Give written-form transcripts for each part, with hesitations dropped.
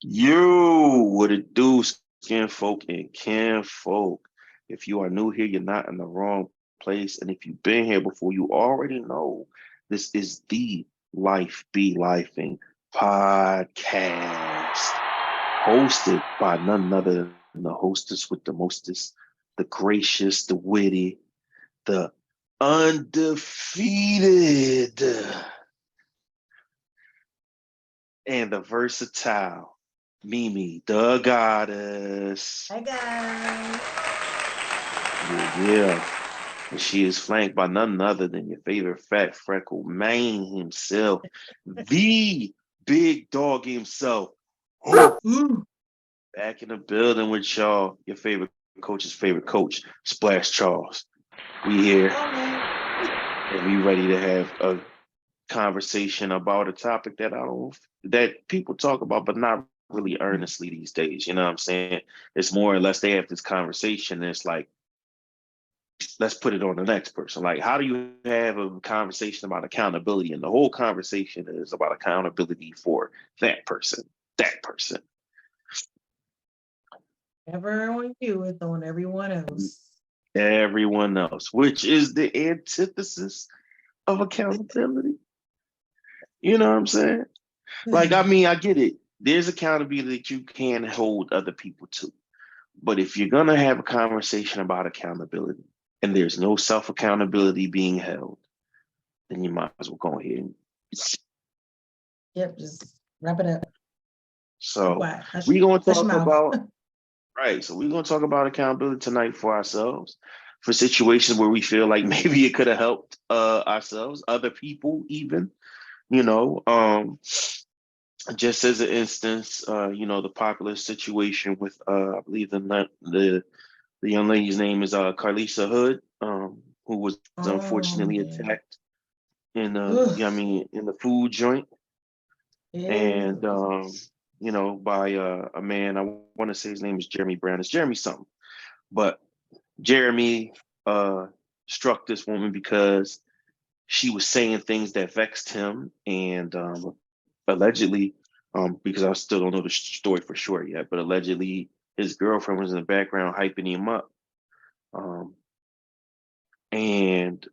You what it do, skin folk and kin folk. If you are new here, you're not in the wrong place. And if you've been here before, you already know this is the Life Be Lifing podcast, hosted by none other than the hostess with the mostest, the gracious, the witty, the undefeated, and the versatile Mimi, the goddess. Hi guys. Yeah, yeah. And she is flanked by none other than your favorite fat freckle man himself, the big dog himself. Oh, Ooh. back in the building with y'all, your favorite coach, Splash Charles. We here Oh man. and we ready to have a conversation about a topic that people talk about, but not really earnestly these days. You know what I'm saying? It's more or less they have this conversation, and it's like, let's put it on the next person. Like, how do you have a conversation about accountability? And the whole conversation is about accountability for that person, that person, Never on you, it's on everyone else. everyone else, which is the antithesis of accountability. You know what I'm saying? Like, I mean, I get it. There's accountability that you can hold other people to. But if you're going to have a conversation about accountability and there's no self accountability being held, then you might as well go ahead and. Yep, just wrap it up. Be So quiet. Hush, we're going to hush your talk mouth. about, right. So we're going to talk about accountability tonight for ourselves, for situations where we feel like maybe it could have helped ourselves, other people, even, you know. Just as an instance, the popular situation with, I believe the young lady's name is Carlisa Hood, who was Oh unfortunately man. attacked in Ugh. in the food joint, and Ew. by a man. I want to say his name is Jeremy Brown. It's Jeremy something, but Jeremy struck this woman because she was saying things that vexed him, and allegedly, because I still don't know the story for sure yet, but allegedly his girlfriend was in the background hyping him up. Um, and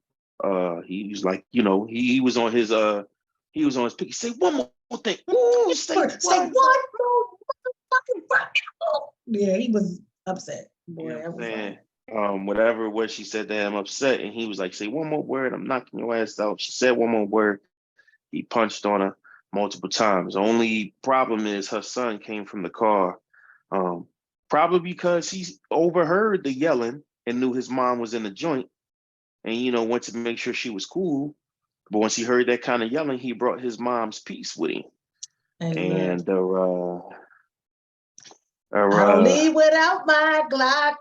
he was like, he was on his pick. He said one more thing. Ooh, say Say one more. one more fucking fucking. Yeah, he was upset. You know Boy, what I I'm was like, saying? Whatever it was she said to him upset, and he was like, say one more word, I'm knocking your ass out. She said one more word. He punched on her multiple times. Only problem is her son came from the car, um, probably because he overheard the yelling and knew his mom was in the joint, and went to make sure she was cool. But once he heard that kind of yelling, he brought his mom's piece with him, hey, look, and I'll uh, leave without my Glock.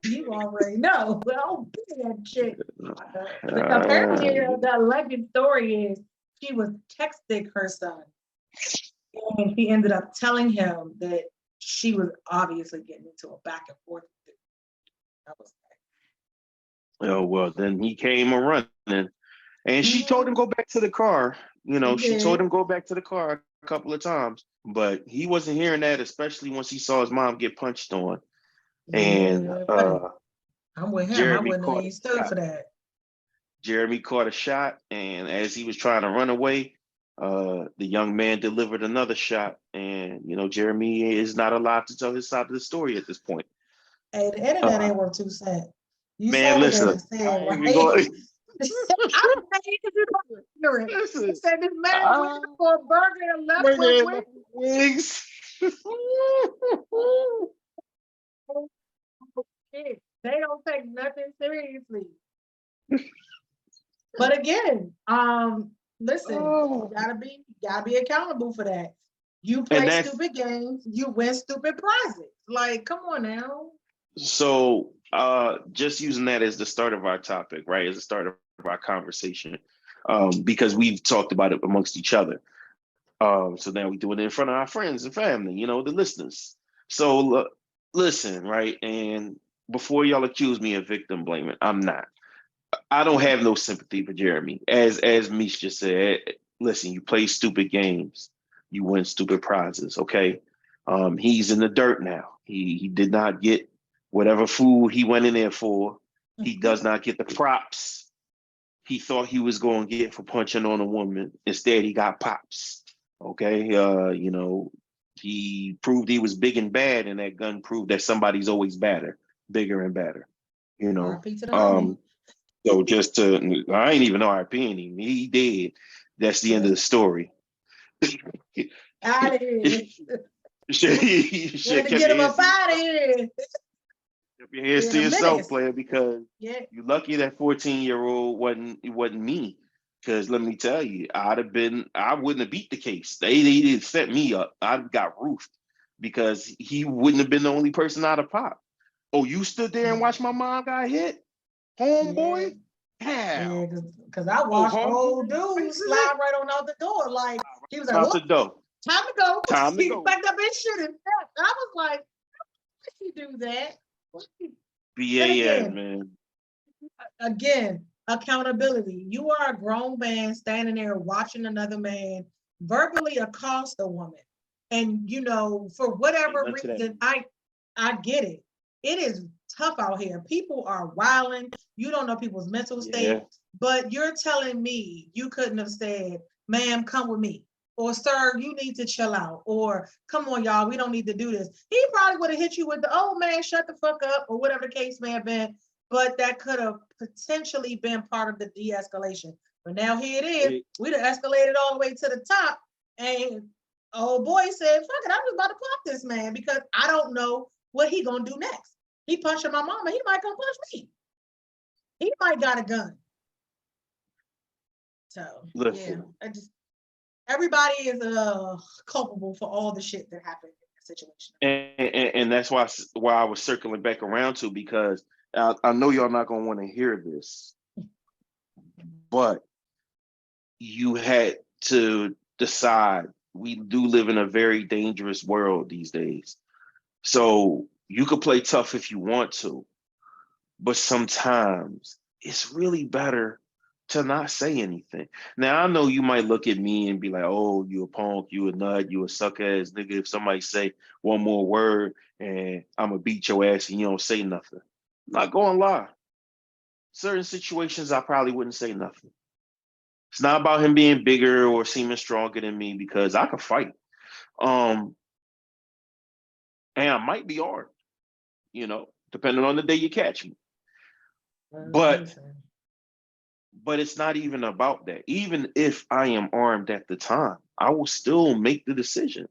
You already know. Well, do that shit. Apparently, uh, the alleged story is she was texting her son, and he ended up telling him that she was obviously getting into a back and forth. That was oh well, then he came a running, and she told him go back to the car. she She told him did. go back to the car a couple of times, but he wasn't hearing that, especially once he saw his mom get punched on. And Yeah, buddy. I'm with him. I Jeremy wouldn't have caught even a stood shot. for that. Jeremy caught a shot, and as he was trying to run away, the young man delivered another shot. And Jeremy is not allowed to tell his side of the story at this point. Hey, the internet Uh, ain't worth 2 cents. You man, said it listen, and say it I ain't even right. going. I'm saying because you're ignorant. It Listen, said this man went I for a burger and left went with there wings. left with wings. They don't take nothing seriously. But again, listen, Oh. you gotta be accountable for that. You And play that's stupid games, you win stupid prizes. Like, come on now. so just using that as the start of our topic, right? As the start of our conversation. Because we've talked about it amongst each other. So now we do it in front of our friends and family, the listeners. So listen, right? And before y'all accuse me of victim blaming, I'm not. I don't have no sympathy for Jeremy. As Mish just said, listen, you play stupid games. you win stupid prizes. Okay. He's in the dirt now. He did not get whatever food he went in there for. He does not get the props he thought he was going to get for punching on a woman. Instead, he got pops. Okay. He proved he was big and bad, and that gun proved that somebody's always badder, bigger and badder. You know. RP to the homie. So I ain't even know RP him. He did. That's the end of the story. Out of here. You Way to get him up out of here. Keep your hands Being to a yourself, menace. player, because Yeah. you lucky that 14-year-old wasn't me. Because let me tell you, I wouldn't have beat the case. They didn't set me up. I got roofed because he wouldn't have been the only person out of pop. Oh, you stood there and watched my mom got hit? Homeboy? Yeah, How? because I Oh, watched old homeboy? dude slide right on out the door. Like, he was like, Out the oh, door. time to go. Time to He go. packed up his shit and left. I was like, why did you do that? BAN, man. Again, accountability. You are a grown man standing there watching another man verbally accost a woman. And for whatever Amen to that. reason, I get it. It is tough out here. People are wilding. You don't know people's mental state. Yeah. But you're telling me you couldn't have said, ma'am, come with me. Or sir, you need to chill out. Or come on, y'all, we don't need to do this. He probably would have hit you with the, oh man, shut the fuck up, or whatever the case may have been. But that could have potentially been part of the de-escalation. But now here it is. We'd have escalated all the way to the top. And old boy said, fuck it, I'm just about to pop this man because I don't know what he gonna do next. He punching my mama, he might come punch me. He might got a gun. So Listen. yeah, everybody is culpable for all the shit that happened in that situation. And that's why I was circling back around to, because I know y'all not gonna want to hear this, but you had to decide. We do live in a very dangerous world these days. So you could play tough if you want to, but sometimes it's really better to not say anything. Now, I know you might look at me and be like, oh, you a punk, you a nut, you a suck ass nigga. If somebody say one more word and I'm gonna beat your ass and you don't say nothing. I'm not gonna lie. Certain situations, I probably wouldn't say nothing. It's not about him being bigger or seeming stronger than me, because I can fight. And I might be armed, depending on the day you catch me. But it's not even about that. Even if I am armed at the time, I will still make the decision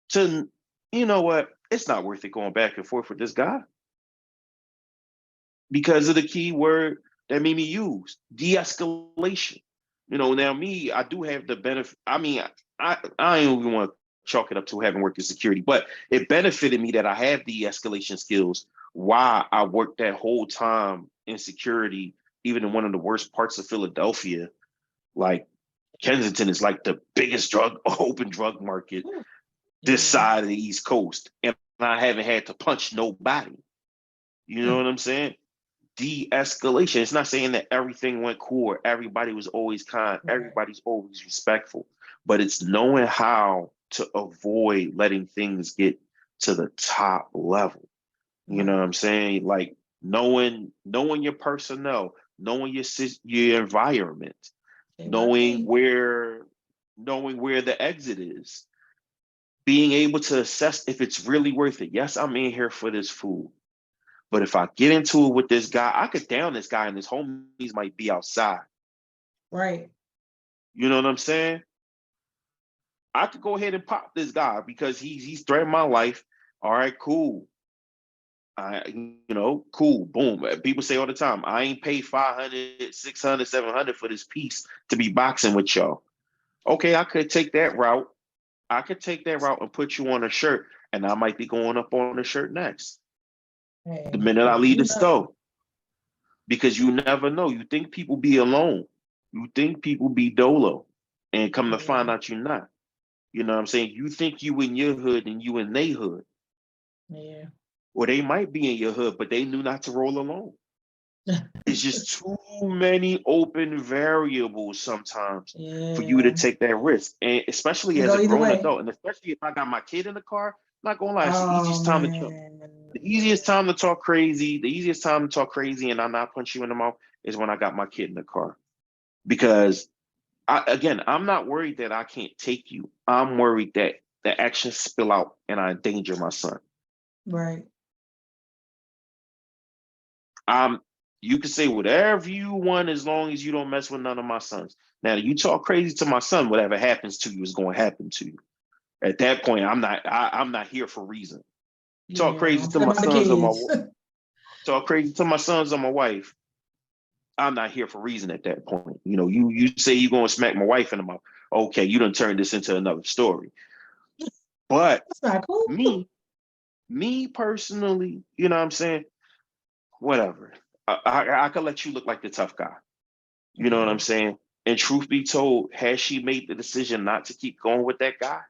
to, you know what, it's not worth it going back and forth with this guy, because of the key word that Mimi used, de-escalation. Now me, I do have the benefit. I mean, I don't even want to chalk it up to having worked in security, but it benefited me that I have de-escalation skills while I worked that whole time in security, even in one of the worst parts of Philadelphia. Like, Kensington is like the biggest open drug market this side of the East Coast. And I haven't had to punch nobody. You know what I'm saying? De-escalation. It's not saying that everything went cool or everybody was always kind, everybody's always respectful, but it's knowing how to avoid letting things get to the top level. You know what I'm saying? Like knowing your personnel, knowing your environment, knowing where the exit is, being able to assess if it's really worth it. Yes, I'm in here for this food. But if I get into it with this guy, I could down this guy and his homies might be outside. Right. You know what I'm saying? I could go ahead and pop this guy because he's threatened my life. All right, cool. Cool, boom. People say all the time, I ain't paid 500, 600, 700 for this piece to be boxing with y'all. Okay, I could take that route. And put you on a shirt, and I might be going up on the shirt next. The minute I leave the store. Because you never know. You think people be alone. You think people be dolo. And come to find out you're not. You know what I'm saying? You think you in your hood and you in they hood. Yeah. Or they might be in your hood, but they knew not to roll alone. It's just too many open variables sometimes for you to Yeah. take that risk. And especially It as go a either grown way. adult, and especially if I got my kid in the car, I'm not gonna lie, it's Oh man. the Yeah. easiest time to talk crazy, and I'm not punch you in the mouth is when I got my kid in the car. Because I'm not worried that I can't take you. I'm worried that the actions spill out and I endanger my son. Right. Um, you can say whatever you want as long as you don't mess with none of my sons. Now, you talk crazy to my son, whatever happens to you is going to happen to you. At that point, I'm not here for reason. Talk Yeah. I crazy don't to play my about the sons or kids. talk crazy to my sons or my wife. I'm not here for reason at that point. You say you're going to smack my wife in the mouth. Okay, you done turned this into another story. But That's not cool. me, me personally, you know what I'm saying? Whatever. I could let you look like the tough guy. You know what I'm Yeah. saying? And truth be told, had she made the decision not to keep going with that guy,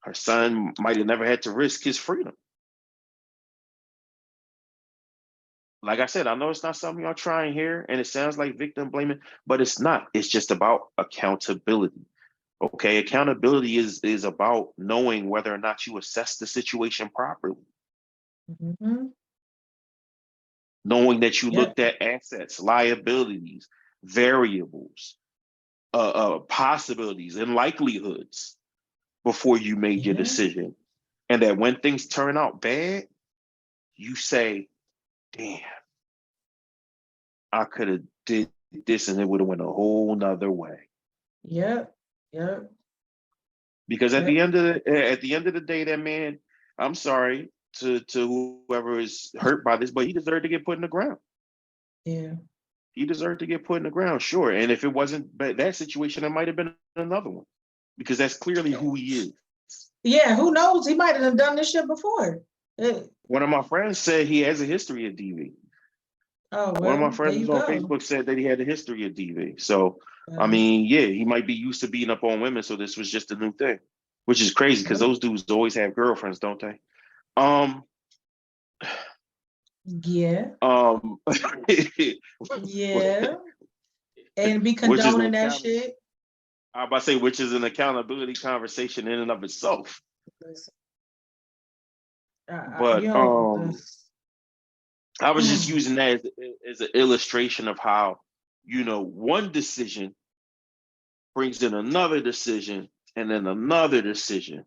her son might have never had to risk his freedom. Like I said, I know it's not something y'all trying here, and it sounds like victim blaming, but it's not. It's just about accountability. Okay, accountability is about knowing whether or not you assess the situation properly, Mm-hmm. knowing that you Yep. looked at assets, liabilities, variables, possibilities, and likelihoods before you made your Yeah. decision. And that when things turn out bad, you say, damn, I could have did this and it would have went a whole nother way. Yep. Yep. Because Yep. at the end of the day, that man, I'm sorry to whoever is hurt by this, but he deserved to get put in the ground. Yeah. He deserved to get put in the ground, sure. And if it wasn't that situation, it might have been another one. Because that's clearly who he is. Yeah. Who knows? He might have done this shit before. Eh, One of my friends said he has a history of DV. oh One of my well. There friends you was on go. Facebook said that he had a history of DV. So, I Well, mean, yeah, he might be used to beating up on women, so this was just a new thing, which is crazy because yep. those dudes always have girlfriends, don't they? Um, Yeah. um, Yeah. And be which is an condoning that shit. I'm about to say, which is an accountability conversation in and of itself. Listen, But yo, this. I was just using that as an illustration of how, one decision brings in another decision and then another decision.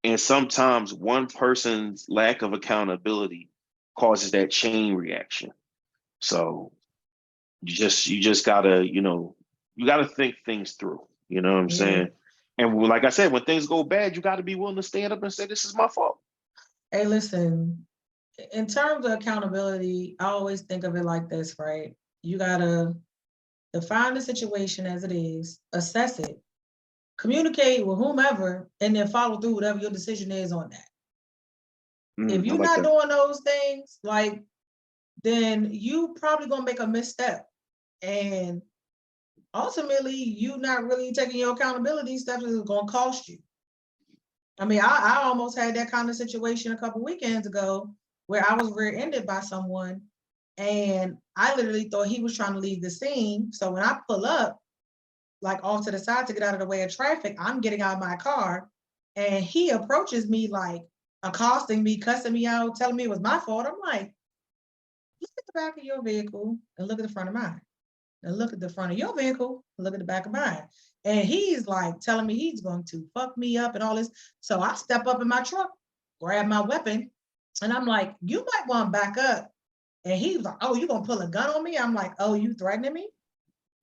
And sometimes one person's lack of accountability causes that chain reaction. So you just gotta, you gotta think things through. You know what I'm Yeah. saying? And like I said, when things go bad, you gotta be willing to stand up and say, this is my fault. Hey, listen, in terms of accountability, I always think of it like this, right? You gotta define the situation as it is, assess it, communicate with whomever, and then follow through whatever your decision is on that. If I you're like not that. doing those things, like, then you probably gonna make a misstep. And ultimately, you not really taking your accountability steps is gonna cost you. I mean, I almost had that kind of situation a couple weekends ago where I was rear-ended by someone, and I literally thought he was trying to leave the scene. So when I pull up, like off to the side to get out of the way of traffic, I'm getting out of my car, and he approaches me like accosting me, cussing me out, telling me it was my fault. I'm like, look at the back of your vehicle and look at the front of mine. And look at the front of your vehicle, look at the back of mine. And he's like telling me he's going to fuck me up and all this. So I step up in my truck, grab my weapon, and I'm like, you might want to back up. And he's like, oh, you gonna pull a gun on me? I'm like, oh, you threatening me?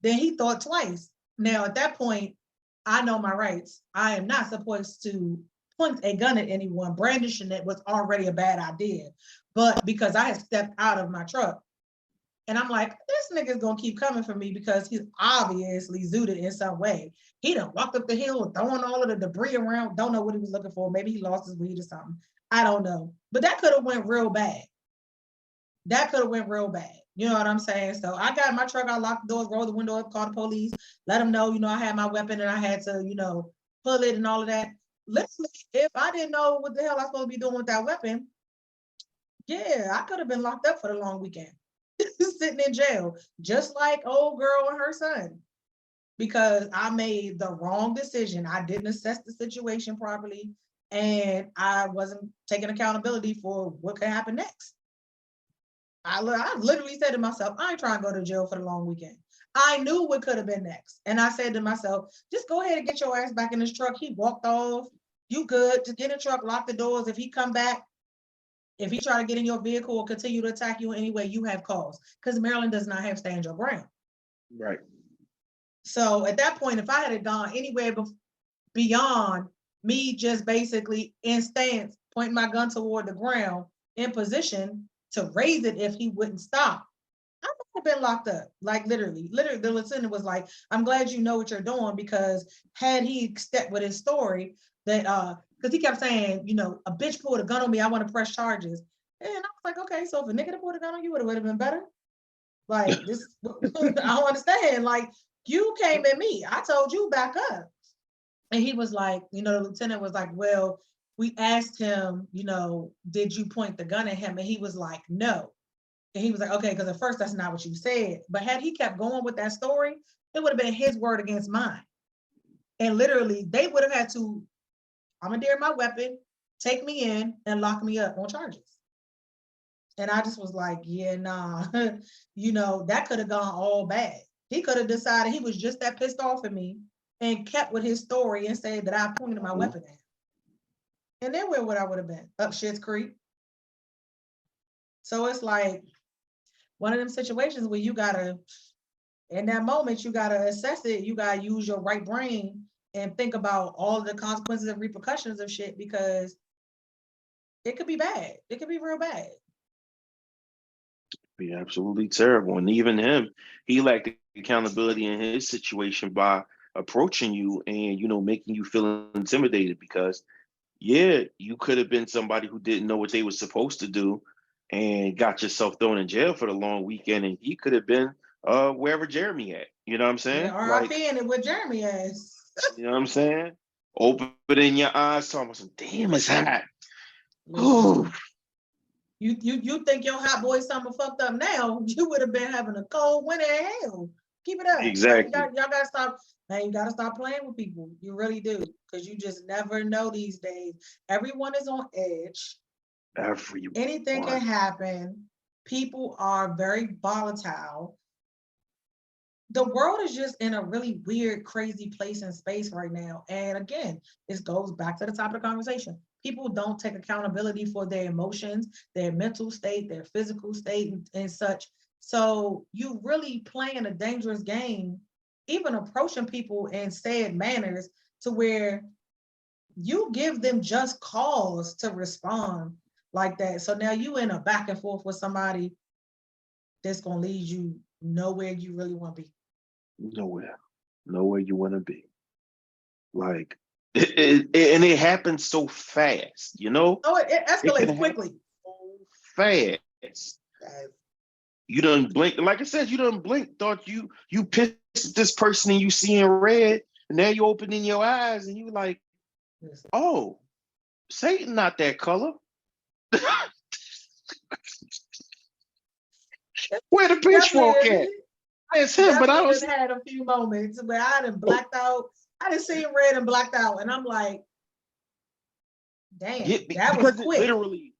Then he thought twice. Now at that point, I know my rights. I am not supposed to point a gun at anyone. Brandishing it was already a bad idea. But because I had stepped out of my truck, and I'm like, this nigga's gonna keep coming for me because he's obviously zooted in some way. He done walked up the hill throwing all of the debris around. Don't know what he was looking for. Maybe he lost his weed or something. I don't know. But that could have went real bad. That could have went real bad. You know what I'm saying? So I got in my truck, I locked the doors, rolled the window up, called the police, let them know, I had my weapon and I had to, pull it and all of that. Literally, if I didn't know what the hell I was supposed to be doing with that weapon, yeah, I could have been locked up for the long weekend. sitting in jail, just like old girl and her son, because I made the wrong decision. I didn't assess the situation properly, and I wasn't taking accountability for what could happen next. I literally said to myself, I ain't trying to go to jail for the long weekend. I knew what could have been next. And I said to myself, just go ahead and get your ass back in this truck. He walked off. You good. Just get in the truck, lock the doors. If he come back, if he try to get in your vehicle or continue to attack you in any way, you have cause. Because Maryland does not have stand your ground. Right. So at that point, if I had gone anywhere beyond me just basically in stance, pointing my gun toward the ground in position to raise it if he wouldn't stop, I would have been locked up. Like literally, the lieutenant was like, I'm glad you know what you're doing, because had he stepped with his story that because he kept saying, you know, a bitch pulled a gun on me, I want to press charges. And I was like, okay, so if a nigga pulled a gun on you, it would have been better. Like this, I don't understand. Like, you came at me. I told you back up. And he was like, you know, the lieutenant was like, well, we asked him, you know, did you point the gun at him? And he was like, no. And he was like, okay, because at first that's not what you said. But had he kept going with that story, it would have been his word against mine. And literally, they would have had to commandeer my weapon, take me in, and lock me up on charges. And I just was like, yeah, nah, you know, that could have gone all bad. He could have decided he was just that pissed off at me and kept with his story and said that I pointed my weapon at him. And then where would I would have been? Up Shit's Creek. So it's like one of them situations where you gotta, in that moment, you gotta assess it. You gotta use your right brain and think about all the consequences and repercussions of shit, because it could be bad. It could be real bad. Be absolutely terrible. And even him, he lacked accountability in his situation by approaching you and, making you feel intimidated because, yeah, you could have been somebody who didn't know what they were supposed to do and got yourself thrown in jail for the long weekend. And he could have been wherever Jeremy at. You know what I'm saying? Yeah, R.I.P. and it with Jeremy ass. You know what I'm saying? Opening your eyes, talking about some, damn, it's hot. Listen, you think your hot boy summer fucked up now? You would have been having a cold winter in hell. Keep it up. Exactly. Y'all gotta stop. Man, you gotta stop playing with people. You really do, because you just never know these days. Everyone is on edge. Anything can happen. People are very volatile. The world is just in a really weird, crazy place and space right now. And again, this goes back to the top of the conversation. People don't take accountability for their emotions, their mental state, their physical state, and such. So you really playing a dangerous game, even approaching people in sad manners to where you give them just cause to respond like that. So now you in a back and forth with somebody that's gonna lead you nowhere you really want to be. Nowhere you want to be. Like, and it happens so fast, Oh, it It can escalates happen quickly. so fast. You done blink, like I said, you done blink, thought you pissed at this person and you seeing red, and now you opening your eyes and you like, oh, Satan not that color. Where the pitchfork at? Definitely, It's him, but I definitely was done had a few moments where I done blacked out. I done seen red and blacked out, and I'm like, damn, that was because it quick. literally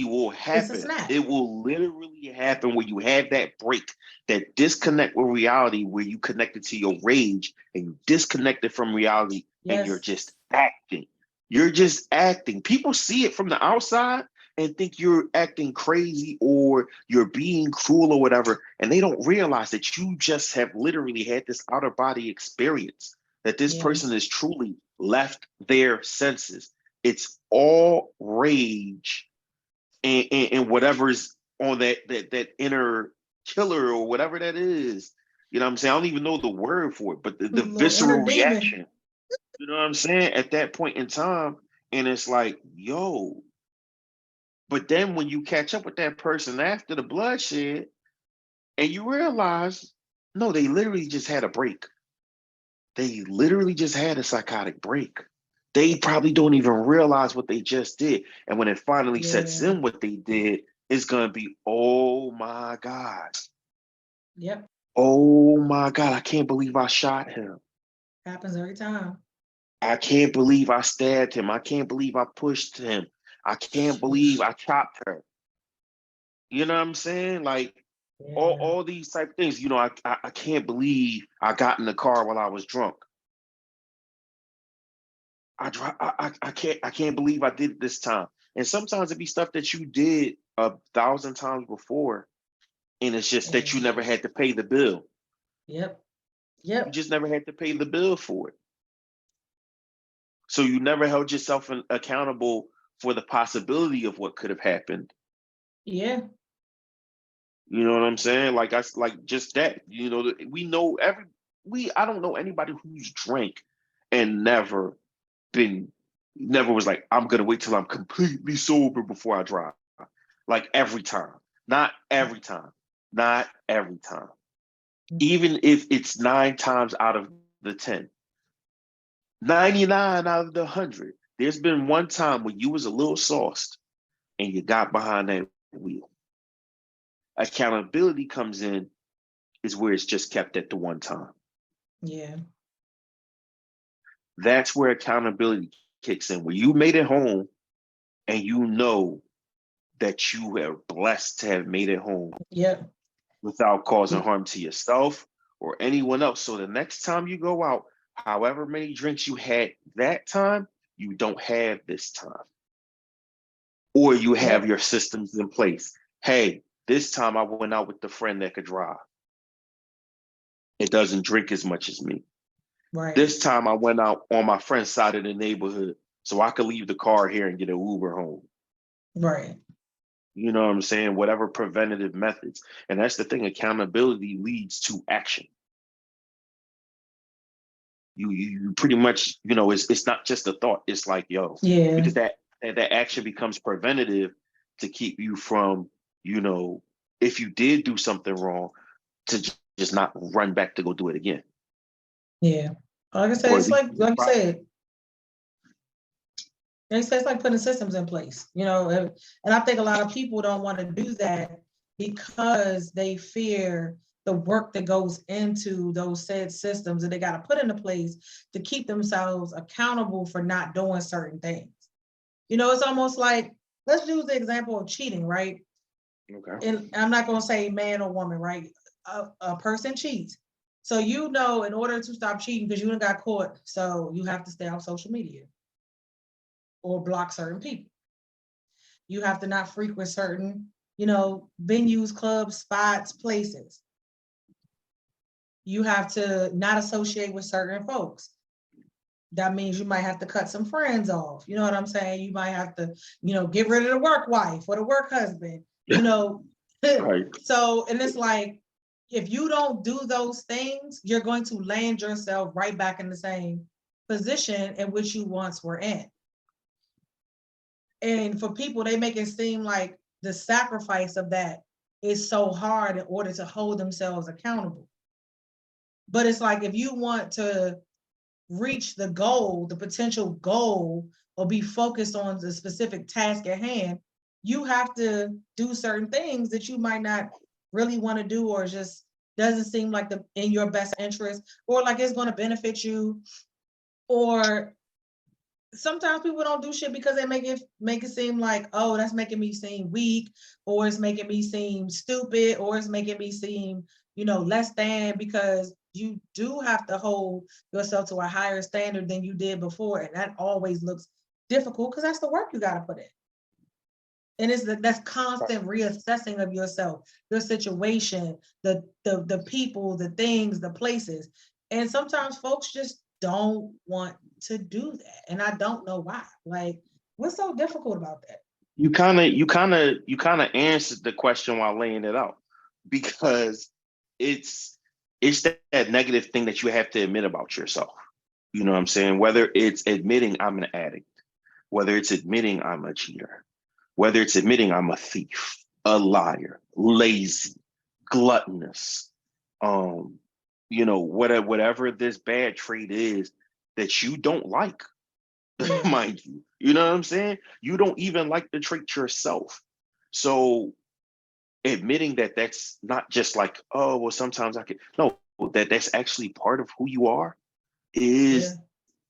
will It's a happen. snap. It will literally happen when you have that break, that disconnect with reality, where you connected to your rage and you disconnected from reality and you're Yes. just acting. You're just acting. People see it from the outside and think you're acting crazy or you're being cruel or whatever. And they don't realize that you just have literally had this outer body experience, that this Yeah. person is truly left their senses. It's all rage and whatever's on that inner killer or whatever that is. You know what I'm saying? I don't even know the word for it, but the Little inner visceral demon. reaction. You know what I'm saying? At that point in time, and it's like, yo. But then when you catch up with that person after the bloodshed, and you realize, no, they literally just had a break. They literally just had a psychotic break. They probably don't even realize what they just did. And when it finally sets Yeah. in what they did, it's gonna be, oh my God. Yep. Oh my God, I can't believe I shot him. Happens every time. I can't believe I stabbed him. I can't believe I pushed him. I can't believe I chopped her. You know what I'm saying? Like Yeah. all these type of things. You know, I can't believe I got in the car while I was drunk. I can't believe I did it this time. And sometimes it be stuff that you did 1,000 times before, and it's just And that you it's never had just, to pay the bill. yep. You Yep. just never had to pay the bill for it. So you never held yourself accountable for the possibility of what could have happened. Yeah. You know what I'm saying? Like just that. You know, we know we I don't know anybody who's drank and never was like, I'm gonna wait till I'm completely sober before I drive. Like every time. Not every time. Not every time. Even if it's 9 times out of the 10. 99 out of the 100. There's been one time when you was a little sauced and you got behind that wheel. Accountability comes in is where it's just kept at the one time. Yeah. That's where accountability kicks in. Where you made it home and you know that you are blessed to have made it home Yep. without causing harm to yourself or anyone else. So the next time you go out, however many drinks you had that time, you don't have this time. Or you have Yep. your systems in place. Hey, this time I went out with the friend that could drive. It doesn't drink as much as me. Right. This time I went out on my friend's side of the neighborhood so I could leave the car here and get an Uber home. Right. You know what I'm saying? Whatever preventative methods. And that's the thing, accountability leads to action. You pretty much, it's not just a thought. It's like, yo, Yeah. because that action becomes preventative to keep you from, you know, if you did do something wrong, to just not run back to go do it again. Yeah. Like I said, Or at it's least like you said, it's like putting systems in place, and I think a lot of people don't want to do that because they fear the work that goes into those said systems that they got to put into place to keep themselves accountable for not doing certain things. It's almost like, let's use the example of cheating, right? Okay. And I'm not going to say man or woman, right? A person cheats. So, in order to stop cheating, because you done got caught, so you have to stay off social media or block certain people. You have to not frequent certain, venues, clubs, spots, places. You have to not associate with certain folks. That means you might have to cut some friends off. You know what I'm saying? You might have to, get rid of the work wife or the work husband, you know. Right. So, and it's like, if you don't do those things, you're going to land yourself right back in the same position in which you once were in. And for people, they make it seem like the sacrifice of that is so hard in order to hold themselves accountable. But it's like, if you want to reach the goal, the potential goal, or be focused on the specific task at hand, you have to do certain things that you might not really want to do, or just doesn't seem like in your best interest, or like it's going to benefit you. Or sometimes people don't do shit because they make it seem like, oh, that's making me seem weak, or it's making me seem stupid, or it's making me seem, less than, because you do have to hold yourself to a higher standard than you did before. And that always looks difficult because that's the work you got to put in. And that's constant reassessing of yourself, your situation, the people, the things, the places. And sometimes folks just don't want to do that. And I don't know why. Like, what's so difficult about that? You kind of answered the question while laying it out, because it's that negative thing that you have to admit about yourself. You know what I'm saying? Whether it's admitting I'm an addict, whether it's admitting I'm a cheater, whether it's admitting I'm a thief, a liar, lazy, gluttonous, whatever this bad trait is that you don't like, Yeah. mind you. You know what I'm saying? You don't even like the trait yourself. So admitting that that's not just like, oh, well, sometimes I can, no, that that's actually part of who you are Yeah. is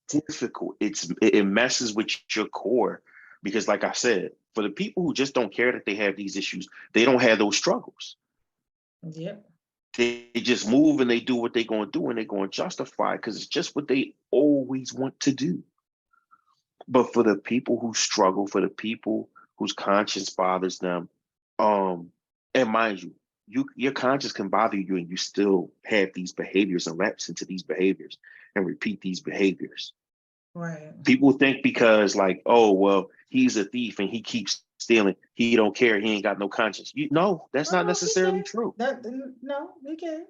difficult. It messes with your core because, like I said, for the people who just don't care that they have these issues, they don't have those struggles. Yep. They just move and they do what they're going to do and they're going to justify because it's just what they always want to do. But for the people who struggle, for the people whose conscience bothers them, and mind you, your conscience can bother you and you still have these behaviors and lapse into these behaviors and repeat these behaviors. Right. People think because like, oh well, he's a thief and he keeps stealing, he don't care, he ain't got no conscience. No, that's not No, we necessarily can't. true. No, we can't.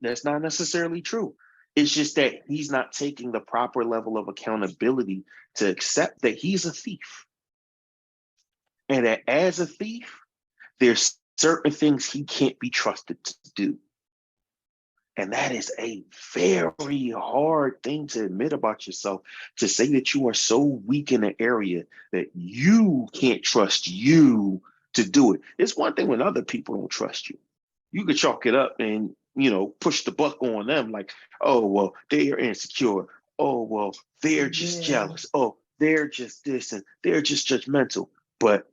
That's not necessarily true. It's just that he's not taking the proper level of accountability to accept that he's a thief. And that as a thief, there's certain things he can't be trusted to do. And that is a very hard thing to admit about yourself, to say that you are so weak in an area that you can't trust you to do it. It's one thing when other people don't trust you. You could chalk it up and, push the buck on them like, oh, well, they are insecure. Oh, well, they're just Yeah. jealous. Oh, they're just this and they're just judgmental. But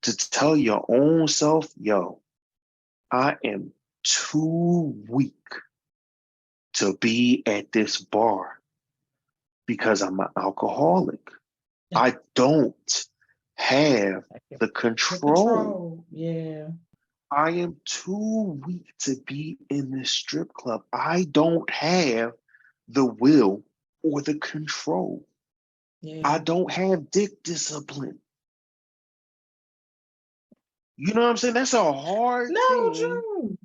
to tell your own self, yo, I am too weak to be at this bar because I'm an alcoholic. I don't have the The control. control. Yeah. I am too weak to be in this strip club. I don't have the will or the control. I Yeah. don't have dick discipline. You know what I'm saying? That's a hard No, thing true.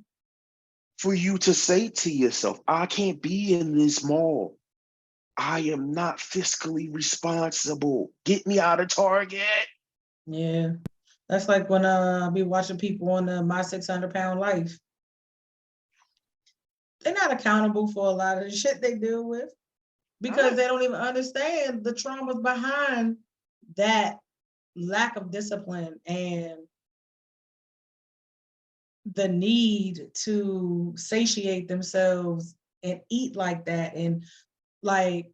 for you to say to yourself. I can't be in this mall. I am not fiscally responsible. Get me out of Target. Yeah. That's like when I be watching people on the My 600 Pound Life. They're not accountable for a lot of the shit they deal with because they don't even understand the traumas behind that lack of discipline and the need to satiate themselves and eat like that and like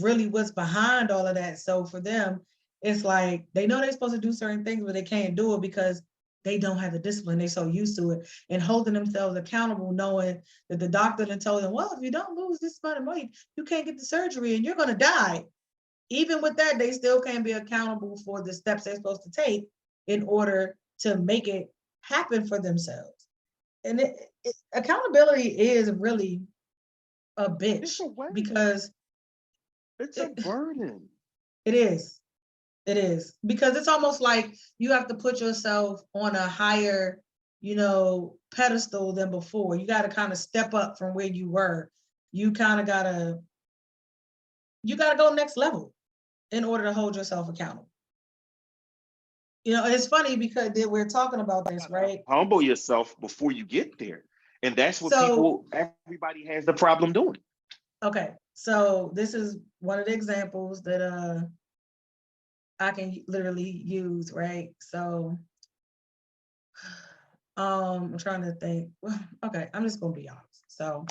really what's behind all of that. So for them, it's like they know they're supposed to do certain things, but they can't do it because they don't have the discipline. They're so used to it and holding themselves accountable, knowing that the doctor then told them, well, if you don't lose this amount of weight, you can't get the surgery and you're going to die. Even with that, they still can't be accountable for the steps they're supposed to take in order to make it happen for themselves. And accountability is really a It's bitch a weight. because It's a burden. it is. It is because it's almost like you have to put yourself on a higher, pedestal than before. You got to kind of step up from where you were. You kind of you gotta go next level in order to hold yourself accountable. It's funny because we're talking about this, right? Humble yourself before you get there. And that's what So, everybody has the problem doing. okay, so this is one of the examples that I can literally use, right? So, I'm trying to think. Okay, I'm just gonna be honest. So,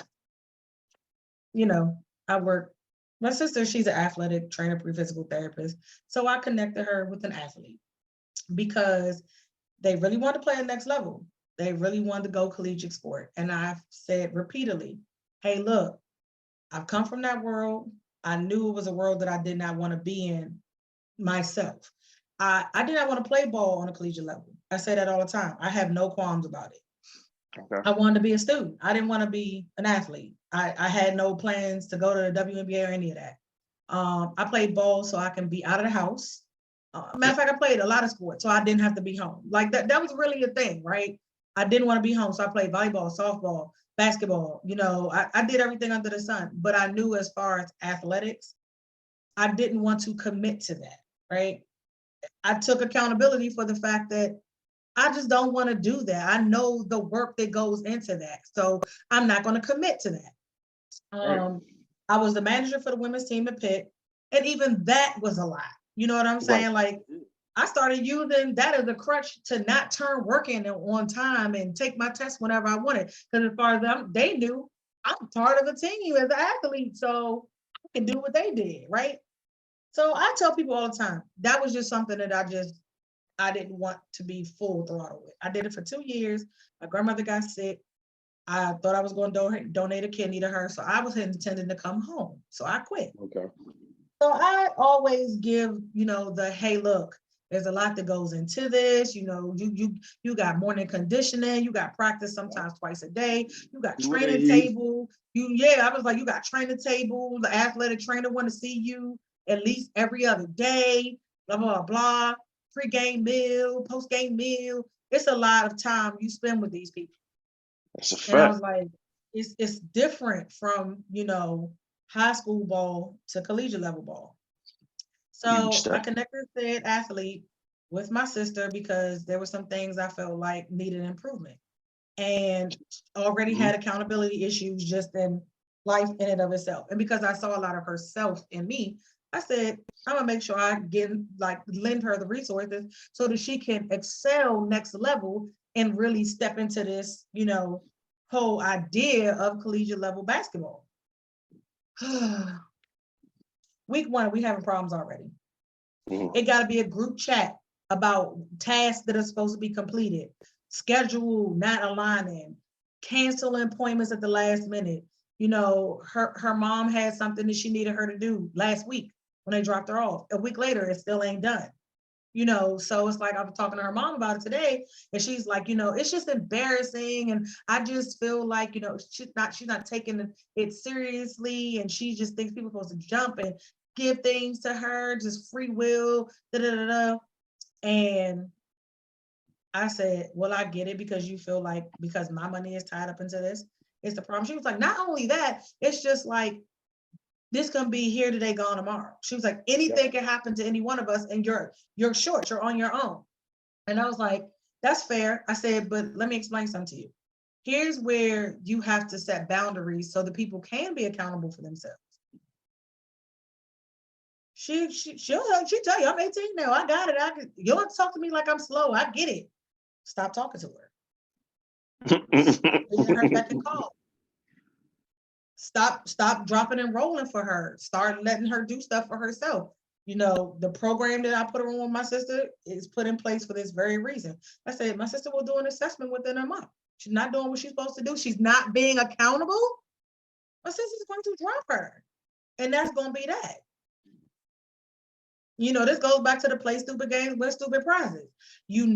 I work. My sister, she's an athletic trainer, pre-physical therapist. So I connected her with an athlete because they really want to play at next level. They really wanted to go collegiate sport. And I've said repeatedly, hey, look, I've come from that world. I knew it was a world that I did not want to be in myself. I did not want to play ball on a collegiate level. I say that all the time. I have no qualms about it. Okay. I wanted to be a student. I didn't want to be an athlete. I had no plans to go to the WNBA or any of that. I played ball so I can be out of the house. Matter of fact, I played a lot of sports, so I didn't have to be home. Like that was really a thing, right? I didn't want to be home, so I played volleyball, softball, basketball. I did everything under the sun. But I knew as far as athletics, I didn't want to commit to that, right? I took accountability for the fact that I just don't want to do that. I know the work that goes into that. So I'm not going to commit to that. I was the manager for the women's team at Pitt, and even that was a lot. You know what I'm Right. saying? Like I started using that as a crutch to not turn work in on time and take my test whenever I wanted. Because as far as they knew, I'm part of a team as an athlete, so I can do what they did, right? So I tell people all the time, that was just something that I didn't want to be full throttle with. I did it for 2 years. My grandmother got sick. I thought I was going to donate a kidney to her, so I was intending to come home. So I quit. Okay. So I always give, the hey, look, there's a lot that goes into this. You got morning conditioning, you got practice sometimes twice a day, you got training table. I was like, you got training table, the athletic trainer want to see you at least every other day, blah, blah, blah, pre-game meal, post-game meal. It's a lot of time you spend with these people. That's a fact. And I was like, it's different from, high school ball to collegiate level ball. So I connected said athlete with my sister because there were some things I felt like needed improvement and already had accountability issues just in life in and of itself. And because I saw a lot of herself in me, I said, I'm gonna make sure I lend her the resources so that she can excel next level and really step into this, whole idea of collegiate level basketball. Week 1, we having problems already. It got to be a group chat about tasks that are supposed to be completed, schedule not aligning, canceling appointments at the last minute. Her mom had something that she needed her to do last week when they dropped her off. A week later, it still ain't done. So it's like I was talking to her mom about it today, and she's like, it's just embarrassing, and I just feel like, she's not taking it seriously, and she just thinks people are supposed to jump and give things to her, just free will, da da da da. And I said, well, I get it because you feel like because my money is tied up into this, it's the problem. She was like, not only that, it's just like this can be here today, gone tomorrow. She was like, anything can happen to any one of us, and you're short, you're on your own. And I was like, that's fair. I said, but let me explain something to you. Here's where you have to set boundaries so that people can be accountable for themselves. She'll tell you, I'm 18 now. I got it. You don't talk to me like I'm slow. I get it. Stop talking to her. Her back and call. Stop dropping and rolling for her. Start letting her do stuff for herself. The program that I put her on with my sister is put in place for this very reason. I said, my sister will do an assessment within a month. She's not doing what she's supposed to do. She's not being accountable. My sister's going to drop her. And that's going to be that. This goes back to the play stupid games, win stupid prizes. You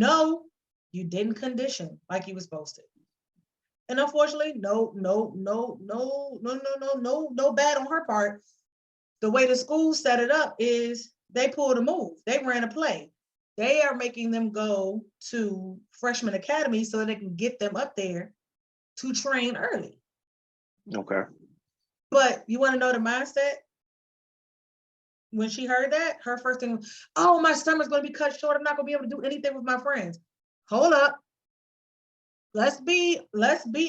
didn't condition like you were supposed to. And unfortunately, no bad on her part. The way the school set it up is they pulled a move. They ran a play. They are making them go to freshman academy so they can get them up there to train early. Okay. But you want to know the mindset? When she heard that, her first thing was, oh, my summer's going to be cut short. I'm not going to be able to do anything with my friends. Hold up. Let's be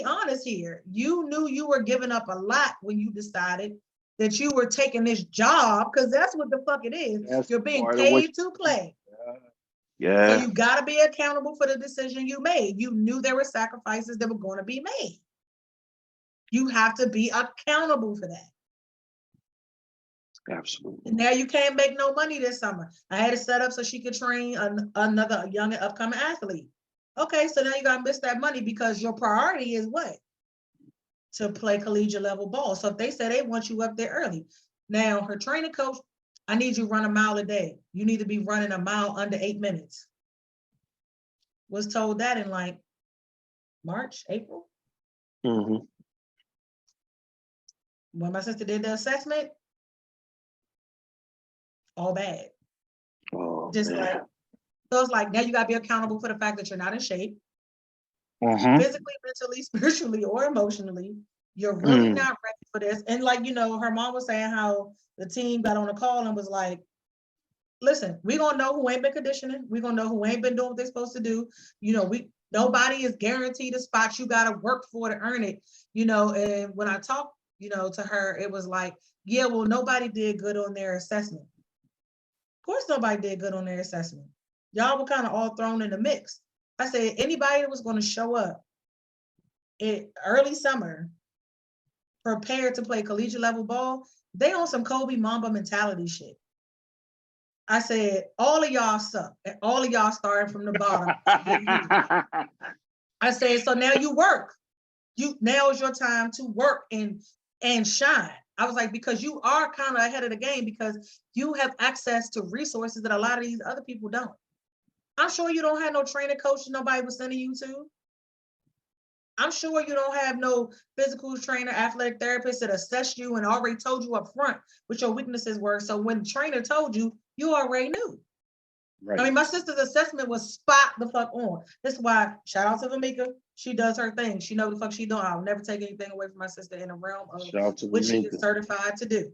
honest here. You knew you were giving up a lot when you decided that you were taking this job, because that's what the fuck it is. You're being paid to play. Yeah. So you got to be accountable for the decision you made. You knew there were sacrifices that were going to be made. You have to be accountable for that. Absolutely. And now you can't make no money this summer. I had it set up so she could train another young and upcoming athlete. Okay, so now you got to miss that money because your priority is what? To play collegiate level ball. So if they say they want you up there early. Now, her training coach, I need you to run a mile a day. You need to be running a mile under 8 minutes. Was told that in like March, April. Mm-hmm. When my sister did the assessment, all bad. Oh, Just man. like, so it's like now you gotta be accountable for the fact that you're not in shape, physically, mentally, spiritually, or emotionally. You're really not ready for this. And like, her mom was saying how the team got on a call and was like, listen, we're gonna know who ain't been conditioning, we're gonna know who ain't been doing what they're supposed to do. Nobody is guaranteed a spot. You gotta work for to earn it. And when I talked, to her, it was like, yeah, well, nobody did good on their assessment. Of course, nobody did good on their assessment. Y'all were kind of all thrown in the mix. I said, anybody that was going to show up in early summer, prepared to play collegiate level ball, they on some Kobe Mamba mentality shit. I said, all of y'all suck. And all of y'all starting from the bottom. I said, so now you work. Now is your time to work and shine. I was like, because you are kind of ahead of the game because you have access to resources that a lot of these other people don't. I'm sure you don't have no trainer coach nobody was sending you to. I'm sure you don't have no physical trainer, athletic therapist that assessed you and already told you up front what your weaknesses were. So when the trainer told you, you already knew. Right. I mean, my sister's assessment was spot the fuck on. That's why, shout out to Vamika. She does her thing. She knows the fuck she doing. I'll never take anything away from my sister in the realm of what she is certified to do.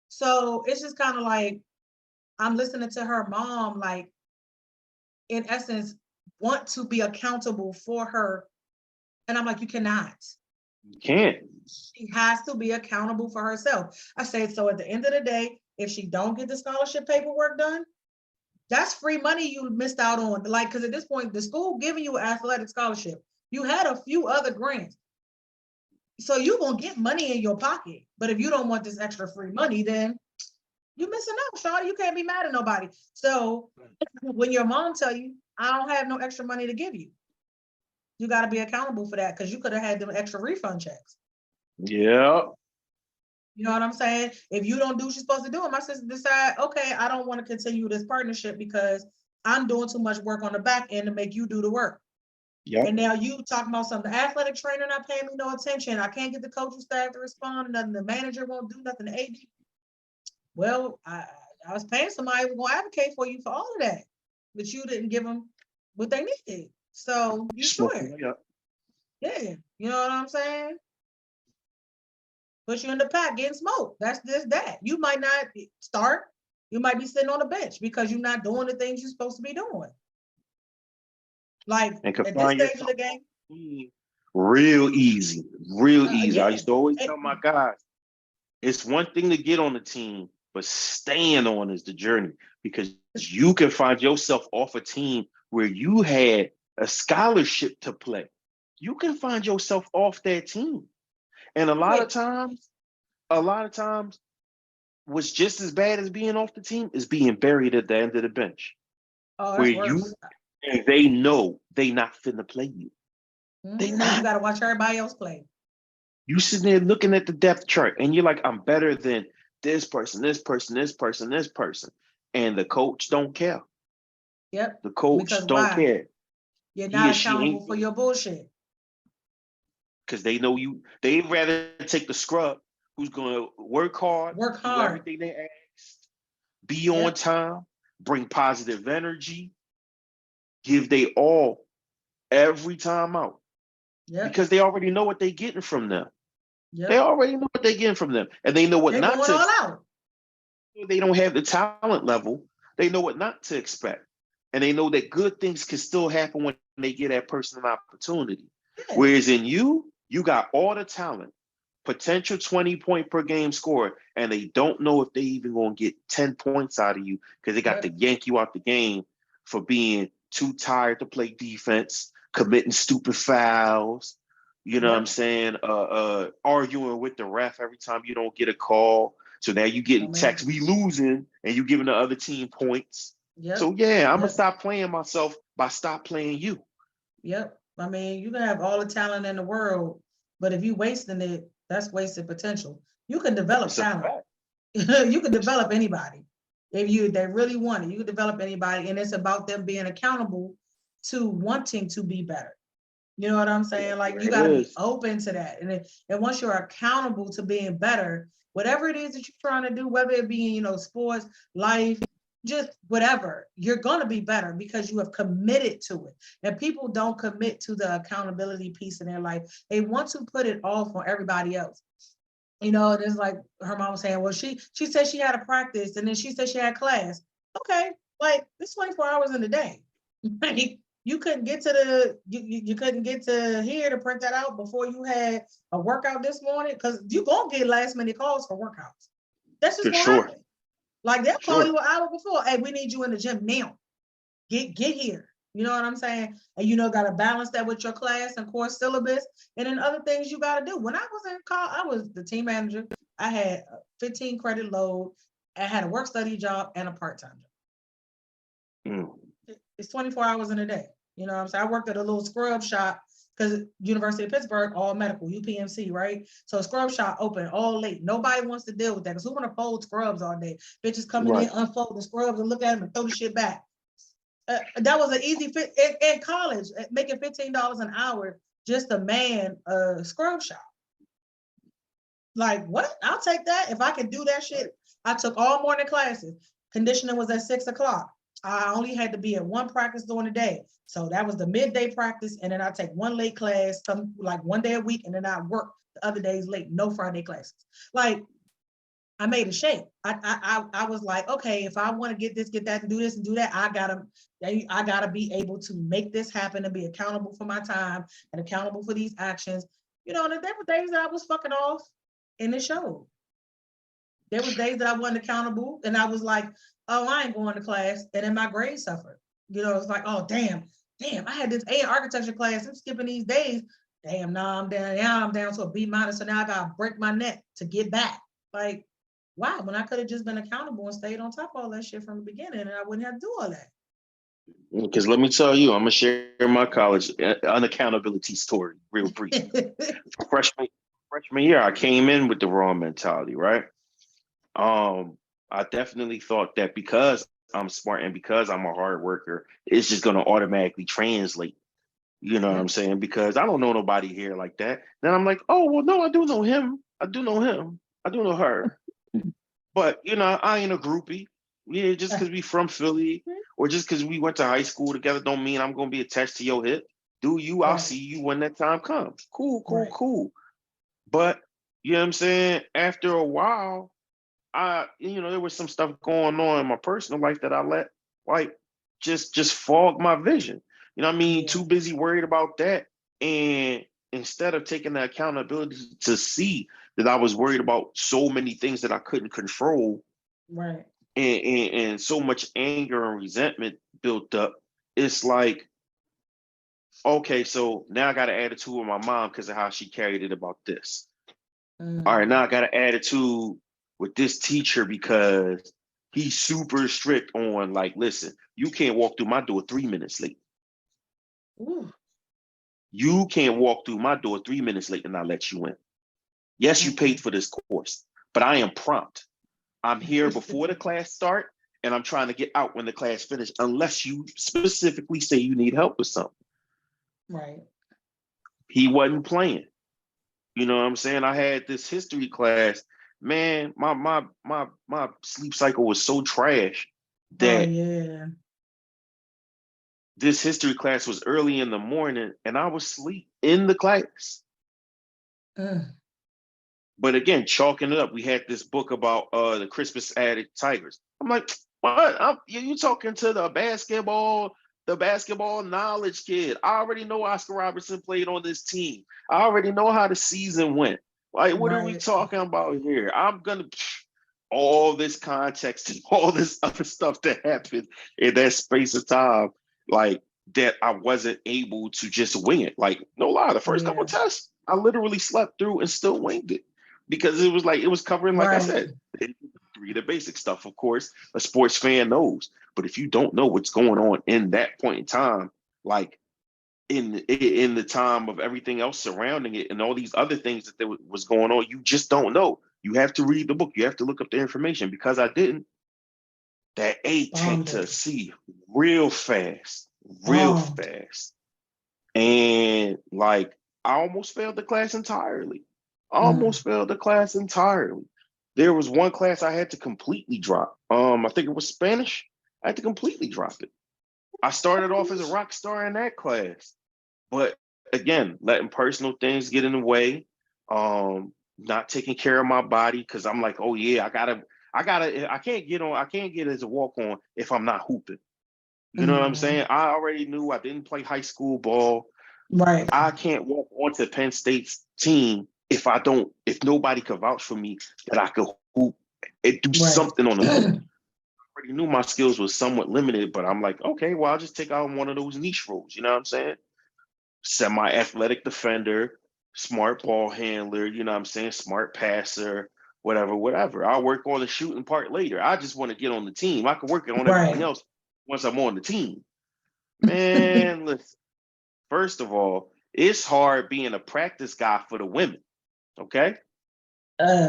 So it's just kind of like, I'm listening to her mom, like, in essence, want to be accountable for her. And I'm like, you cannot. You can't. She has to be accountable for herself. I said, so at the end of the day, if she don't get the scholarship paperwork done, that's free money you missed out on. Like, because at this point, the school giving you an athletic scholarship. You had a few other grants. So you're going to get money in your pocket. But if you don't want this extra free money, then you're missing out, Shawty. You can't be mad at nobody. So when your mom tell you, I don't have no extra money to give you, you got to be accountable for that because you could have had them extra refund checks. Yeah. You know what I'm saying? If you don't do what you're supposed to do, and my sister decide, okay, I don't want to continue this partnership because I'm doing too much work on the back end to make you do the work. Yep. And now you talking about something, the athletic trainer not paying me no attention. I can't get the coaching staff to respond. Nothing. The manager won't do nothing. The AD. Well, I was paying somebody who's going to advocate for you for all of that, but you didn't give them what they needed. So you sure? Yeah. You know what I'm saying? Put you in the pack getting smoked. That's just that. You might not start. You might be sitting on the bench because you're not doing the things you're supposed to be doing. Like at this stage of the game. Real easy. Yeah. I used to always tell my guys, it's one thing to get on the team, but staying on is the journey because you can find yourself off a team where you had a scholarship to play. You can find yourself off that team. And a lot of times, what's just as bad as being off the team is being buried at the end of the bench. Oh, that's worse. And they know they not finna play you. Mm-hmm. They not. You gotta watch everybody else play. You sitting there looking at the depth chart and you're like, I'm better than this person, this person, this person, this person. And the coach don't care. Yep. The coach don't care. You're not accountable for your bullshit. Because they know you, they'd rather take the scrub who's gonna work hard, do everything they asked, be on time, bring positive energy, give they all every time out. Because they already know what they're getting from them. They already know what they're getting from them. And they know what not to expect. They don't have the talent level. They know what not to expect. And they know that good things can still happen when they get that person an opportunity. Whereas in you got all the talent, potential 20-point per game score, and they don't know if they even gonna get 10 points out of you because they got to yank you out the game for being too tired to play defense, committing stupid fouls, you know what I'm saying? Arguing with the ref every time you don't get a call. So now you getting texts, we losing, and you giving the other team points. So I'm gonna stop playing myself by stop playing you. Yep. I mean, you can have all the talent in the world, but if you wasting it, that's wasted potential. You can develop talent. You can develop anybody. If they really want it, you can develop anybody, and it's about them being accountable to wanting to be better. You know what I'm saying? Like you got to be open to that, and once you're accountable to being better, whatever it is that you're trying to do, whether it be sports, life, just whatever, you're gonna be better because you have committed to it. And people don't commit to the accountability piece in their life. They want to put it off on everybody else. And it's like her mom was saying, well, she said she had a practice and then she said she had class. Okay, like it's 24 hours in a day. You couldn't get to you couldn't get to here to print that out before you had a workout this morning because you're gonna get last minute calls for workouts. That's just gonna happen. Like they'll call you an hour before. Hey, we need you in the gym now. Get here. You know what I'm saying? And you know, got to balance that with your class and course syllabus, and then other things you got to do. When I was in college, I was the team manager. I had a 15 credit load. I had a work study job and a part-time job. It's 24 hours in a day. You know what I'm saying? I worked at a little scrub shop because University of Pittsburgh, all medical, UPMC, right? So a scrub shop open all late. Nobody wants to deal with that because who want to fold scrubs all day? Bitches coming in, unfold the scrubs and look at them and throw the shit back. That was an easy fit in college, making $15 an hour just to man a scrub shop. Like, what? I'll take that if I can do that shit. I took all morning classes. Conditioning was at 6 o'clock. I only had to be at one practice during the day. So that was the midday practice. And then I take one late class, some like one day a week, and then I work the other days late, no Friday classes. Like, I made a shape. I was like, okay, if I want to get this, get that, and do this and do that, I gotta be able to make this happen and be accountable for my time and accountable for these actions. You know, and there were days that I was fucking off, and it showed. There was days that I wasn't accountable, and I was like, oh, I ain't going to class, and then my grades suffered. You know, it's like, oh, damn, I had this A in architecture class. I'm skipping these days. Damn, now I'm down to a B minus, so now I gotta break my neck to get back. Like, wow, when I could have just been accountable and stayed on top of all that shit from the beginning, and I wouldn't have to do all that. Because let me tell you, I'm gonna share my college unaccountability story real brief. freshman year, I came in with the wrong mentality, right? I definitely thought that because I'm smart and because I'm a hard worker, it's just gonna automatically translate. You know what I'm saying? Because I don't know nobody here like that. Then I'm like, oh well, no, I do know him. I do know him. I do know her. But you know, I ain't a groupie. Yeah, just because we from Philly or just because we went to high school together don't mean I'm gonna be attached to your hip. Do you? I'll see you when that time comes. Cool. But you know what I'm saying? After a while, there was some stuff going on in my personal life that I let like just fog my vision. You know what I mean? Too busy worried about that. And instead of taking the accountability to see that I was worried about so many things that I couldn't control. Right. And so much anger and resentment built up. It's like, okay, so now I got an attitude with my mom because of how she carried it about this. All right, now I got an attitude with this teacher because he's super strict on like, listen, you can't walk through my door 3 minutes late. Ooh. You can't walk through my door 3 minutes late and I let you in. Yes, you paid for this course, but I am prompt. I'm here before the class start and I'm trying to get out when the class finished, unless you specifically say you need help with something. Right. He wasn't playing. You know what I'm saying? I had this history class. Man, my sleep cycle was so trash that this history class was early in the morning and I was asleep in the class. But again, chalking it up, we had this book about the Crispus Attucks Tigers. I'm like, what? You talking to the basketball knowledge kid. I already know Oscar Robertson played on this team. I already know how the season went. Like, what are we talking about here? I'm gonna all this context and all this other stuff that happened in that space of time, like that I wasn't able to just wing it. Like, no lie, the first couple of tests, I literally slept through and still winged it. Because it was covering, like I said, the basic stuff, of course, a sports fan knows. But if you don't know what's going on in that point in time, like in the time of everything else surrounding it and all these other things that there was going on, you just don't know. You have to read the book. You have to look up the information. Because I didn't, that A tanked to C real fast. And like, I almost failed the class entirely. There was one class I had to completely drop. I think it was Spanish. I had to completely drop it. I started off as a rock star in that class, but again, letting personal things get in the way, not taking care of my body because I'm like, oh yeah, I can't get as a walk on if I'm not hooping. You know what I'm saying? I already knew I didn't play high school ball. Right. I can't walk onto Penn State's team if nobody could vouch for me that I could hoop and do something on the court. I already knew my skills was somewhat limited, but I'm like, okay, well, I'll just take out one of those niche roles. You know what I'm saying? Semi-athletic defender, smart ball handler, you know what I'm saying? Smart passer, whatever, whatever. I'll work on the shooting part later. I just want to get on the team. I can work on everything Right. else once I'm on the team. Man, listen, first of all, it's hard being a practice guy for the women. Okay.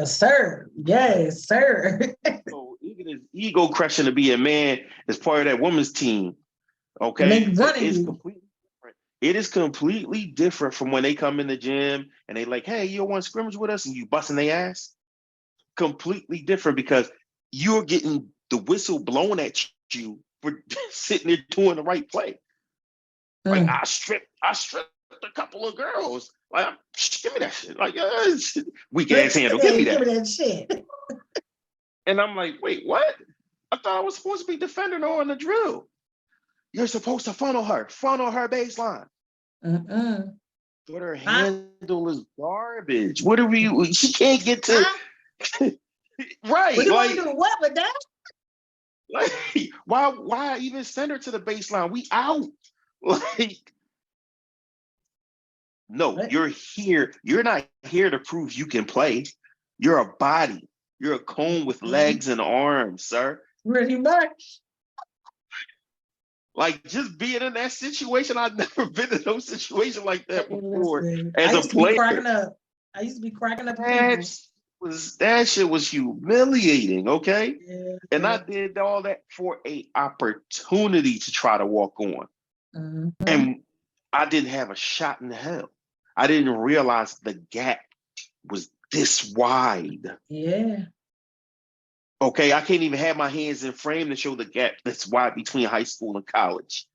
Sir. Yes, sir. So even as ego crushing to be a man as part of that women's team, And they okay, running it's you. completely different. It is completely different from when they come in the gym and they like, hey, you want to scrimmage with us and you busting their ass. Completely different because you're getting the whistle blown at you for sitting there doing the right play. Like Mm. I stripped a couple of girls. Like, give me that shit. Like, weak ass Give handle. Give me me that. that shit. And I'm like, wait, what? I thought I was supposed to be defending her on the drill. You're supposed to funnel her baseline. Mm-mm. But her Huh? handle is garbage. What are we? She can't get to Huh? Well, right. you want to do what with that? Like why even send her to the baseline? We out. Like, no, What? you're here. You're not here to prove you can play. You're a body. You're a cone with Mm-hmm. legs and arms, sir. Pretty much. Like just being in that situation, I've never been in no situation like that Hey, before listen, I as a used to be cracking player. up. I used to be cracking up at That people. that shit was humiliating, okay? And Yeah. I did all that for a opportunity to try to walk on. Mm-hmm. And I didn't have a shot in hell. I didn't realize the gap was this wide. Yeah. Okay, I can't even have my hands in frame to show the gap that's wide between high school and college.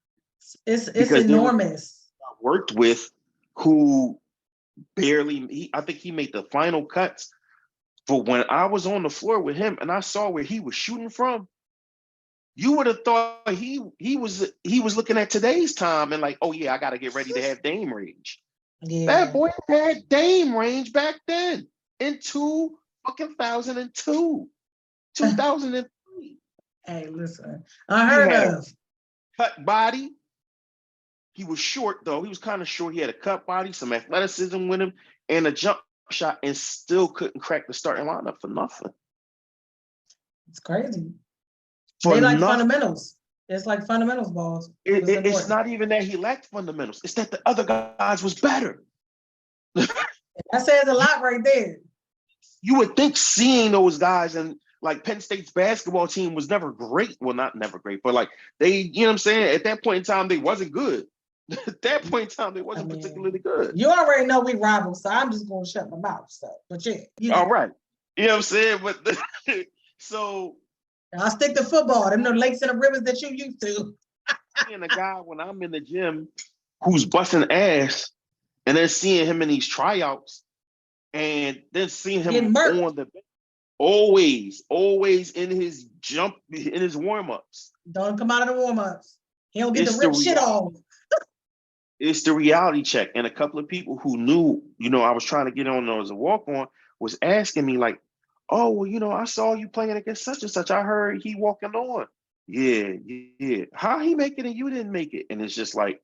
It's Because there was enormous. I worked with who I think he made the final cuts. But when I was on the floor with him and I saw where he was shooting from, you would have thought he was looking at today's time and like, oh yeah, I gotta get ready to have Dame range. That Yeah. boy had Dame range back then in 2002, 2003. Hey, listen. He Unheard had a of. cut body. He was short though. He was kind of short. He had a cut body, some athleticism with him, and a jump shot, and still couldn't crack the starting lineup for nothing. It's crazy. For They like nothing. fundamentals. It's like fundamentals balls. It's It's important. not even that he lacked fundamentals. It's that the other guys was better. That says a lot right there. You would think seeing those guys and like Penn State's basketball team was never great. Well, not never great, but like they, you know what I'm saying? At that point in time, they wasn't good. At that point in time, they I wasn't particularly mean, good. you already know we rivals, so I'm just gonna shut my mouth. So, but yeah, you All know, right. You know what I'm saying? But so I'll stick to football. Them the lakes and the rivers that you used to. seeing a guy when I'm in the gym who's busting ass and then seeing him in these tryouts and then seeing him Getting murked. on the always in his warm-ups. Don't come out of the warm-ups. He don't get to It's the rip shit reality. off. It's the reality check. And a couple of people who knew, I was trying to get on as a walk-on was asking me like, oh, well, I saw you playing against such and such. I heard he walking on. Yeah, yeah. How he make it and you didn't make it? And it's just like,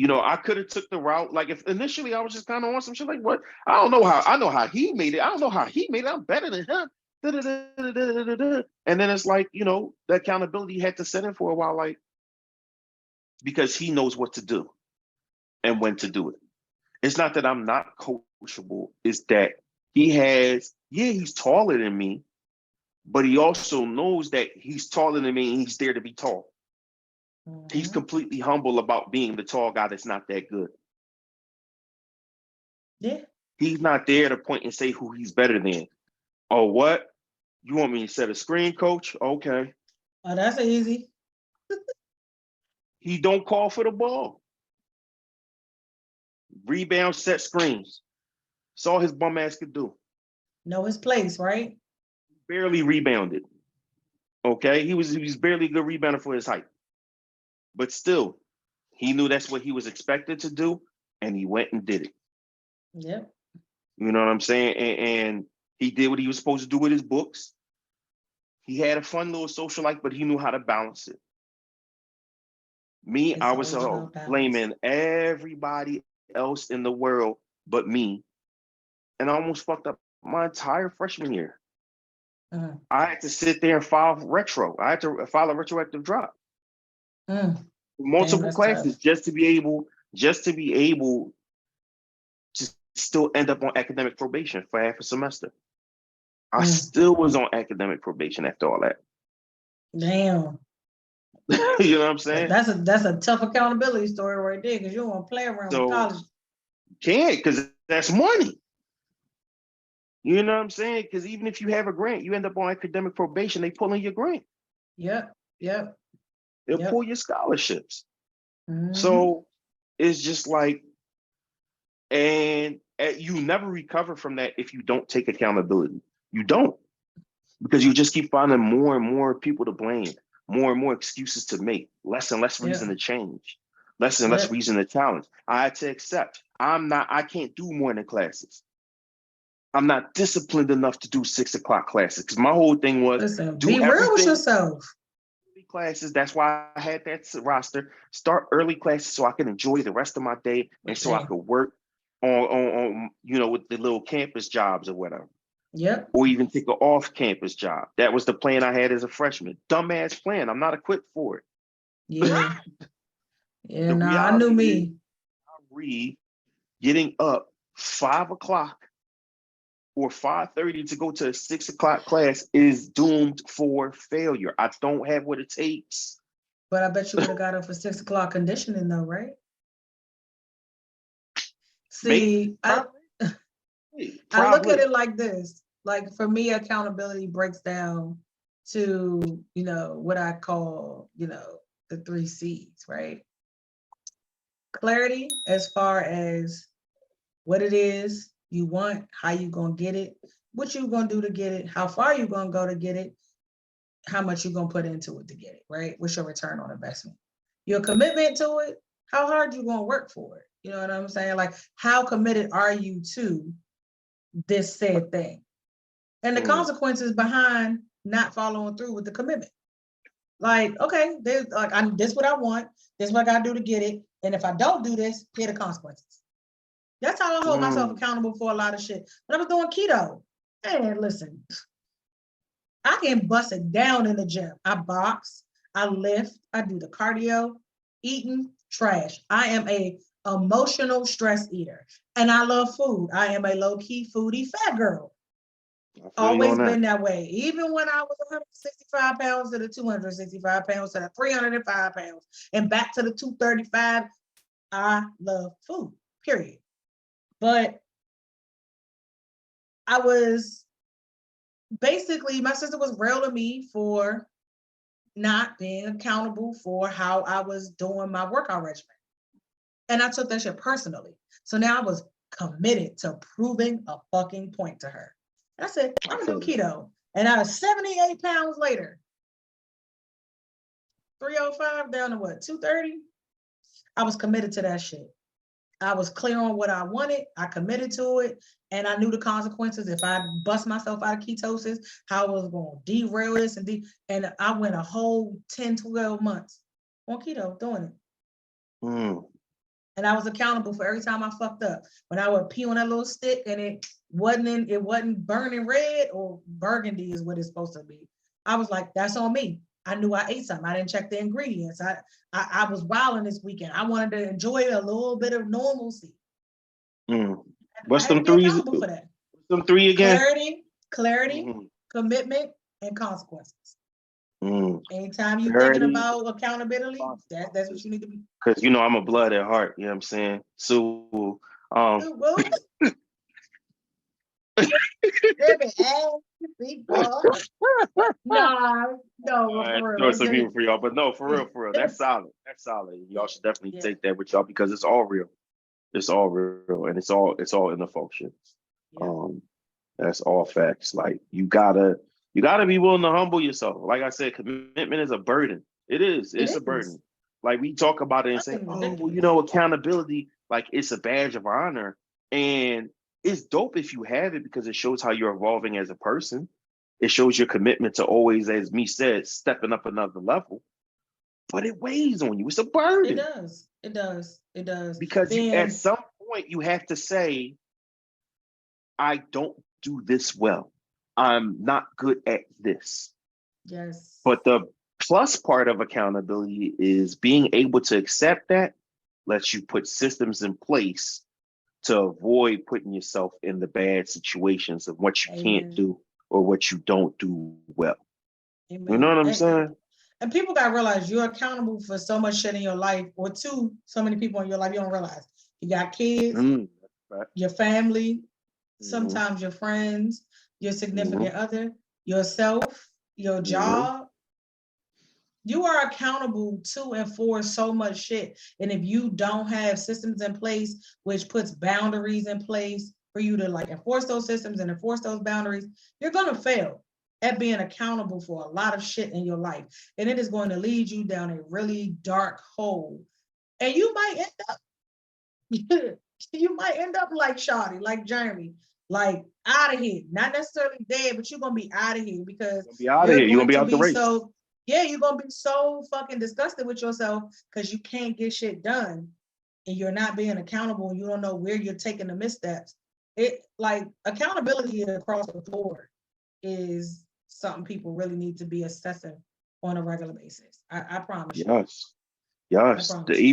I could have took the route. Like if initially I was just kind of on some shit like, what? I know how he made it. I don't know how he made it. I'm better than him. Da-da-da-da-da-da-da. And then it's like, the accountability had to set in for a while, like, because he knows what to do and when to do it. It's not that I'm not coachable, it's that he's taller than me, but he also knows that he's taller than me and he's there to be tall. He's completely humble about being the tall guy that's not that good. Yeah. He's not there to point and say who he's better than. Oh, what? You want me to set a screen, coach? Okay. Oh, that's easy. He don't call for the ball. Rebound, set screens. That's all his bum ass could do. Know his place, right? Barely rebounded. Okay. He was barely a good rebounder for his height. But still, he knew that's what he was expected to do, and he went and did it. Yep. You know what I'm saying? And He did what he was supposed to do with his books. He had a fun little social life, but he knew how to balance it. Me, It's I was always about balance. blaming everybody else in the world but me. And I almost fucked up my entire freshman year. Mm, I had to sit there and file retro. I had to file a retroactive drop. mm. Damn, Multiple that's tough. classes just to be able to still end up on academic probation for half a semester. I Mm. still was on academic probation after all that. Damn. You know what I'm saying? That's a tough accountability story right there, because you don't want to play around with So college. can't, because that's money. You know what I'm saying? Because even if you have a grant, you end up on academic probation, they pull in your grant. Yep, yep, They'll yep. pull your scholarships. Mm-hmm. So it's just like, and you never recover from that if you don't take accountability. You don't, because you just keep finding more and more people to blame, more and more excuses to make, less and less Yeah, reason to change, less and less yep. reason to challenge. I had to accept I can't do morning classes. I'm not disciplined enough to do 6 o'clock classes, because my whole thing was Listen, do be real with everything yourself. classes. That's why I had that roster. Start early classes so I can enjoy the rest of my day, and so I Damn. could work on with the little campus jobs or whatever, Yep. or even take an off-campus job. That was the plan I had as a freshman. Dumbass plan. I'm not equipped for it. Yeah. Yeah. The Nah, I knew reality is, me. I read getting up 5 o'clock or 5:30 to go to a 6 o'clock class is doomed for failure. I don't have what it takes. But I bet you would have got up for 6 o'clock conditioning though, right? Maybe, See, probably, I look at probably. it like this. Like for me, accountability breaks down to, what I call, the 3 C's, right? Clarity as far as what it is you want, how you gonna get it, what you gonna do to get it, how far you gonna go to get it, how much you gonna put into it to get it, right? What's your return on investment? Your commitment to it, how hard you gonna work for it? You know what I'm saying? Like, how committed are you to this said thing? And the Mm, consequences behind not following through with the commitment. Like, okay, this is what I want, this is what I gotta do to get it. And if I don't do this, here are the consequences. That's how I hold myself mm, accountable for a lot of shit. When I was doing keto, man, listen, I can bust it down in the gym. I box, I lift, I do the cardio, eating trash. I am a emotional stress eater, and I love food. I am a low-key foodie fat girl. I feel you Always on that. been that way. Even when I was 165 pounds to the 265 pounds to the 305 pounds and back to the 235, I love food, period. But I was basically, my sister was railing me for not being accountable for how I was doing my workout regimen. And I took that shit personally. So now I was committed to proving a fucking point to her. And I said, I I'm gonna feel do that. keto. And I was 78 pounds later, 305 down to what, 230? I was committed to that shit. I was clear on what I wanted. I committed to it. And I knew the consequences if I bust myself out of ketosis, how I was going to derail this. And I went a whole 10, 12 months on keto doing it. Mm, And I was accountable for every time I fucked up. When I would pee on that little stick and it wasn't burning red, or burgundy is what it's supposed to be. I was like, that's on me. I knew I ate something. I didn't check the ingredients. I was wilding this weekend. I wanted to enjoy a little bit of normalcy. mm. I What's had to them be threes? accountable for that. Them three again? Clarity, Mm-hmm. commitment, and consequences. Mm. Anytime you thinking Clarity, about accountability, that's what consequences. you need to be. Because I'm a blood at heart. You know what I'm saying? So, Well, baby, people. Nah, no, I for throw real. some humor for y'all, but no, for real, that's solid. That's solid. Yeah, Y'all should definitely yeah, take that with y'all, because it's all real. It's all real, and it's all in the function. yeah. Um, that's all facts. Like you gotta be willing to humble yourself. Like I said, commitment is a burden. It is. It It's a is burden. Like we talk about it and say, fucking oh, well, ridiculous. accountability, like it's a badge of honor. And it's dope if you have it because it shows how you're evolving as a person. It shows your commitment to always, as me said, stepping up another level. But it weighs on you. It's a It burden does. It does. It does. because you, at Being, some point, you have to say, I don't do this well. I'm not good at this. yes. But the plus part of accountability is being able to accept that lets you put systems in place to avoid putting yourself in the bad situations of what you can't Amen. do or what you don't do well. You know Amen. what I'm saying? And people got to realize you're accountable for so much shit in your life, or to so many people in your life. You don't realize you got kids, Right. your family, Mm-hmm. sometimes your friends, your Mm-hmm. significant other, yourself, your Mm-hmm. job. You are accountable to and for so much shit. And if you don't have systems in place, which puts boundaries in place for you to like enforce those systems and enforce those boundaries, you're going to fail at being accountable for a lot of shit in your life. And it is going to lead you down a really dark hole. And you might end up, you might end up like Shawty, like Jeremy, like out of here. Not necessarily dead, but you're going to be out of here because You're gonna be out of you're here. You're gonna going be to out the be race. so, yeah, you're going to be so fucking disgusted with yourself because you can't get shit done and you're not being accountable and you don't know where you're taking the missteps. It like accountability across the board is something people really need to be assessing on a regular basis. I promise you. Yes. I Yes. promise you.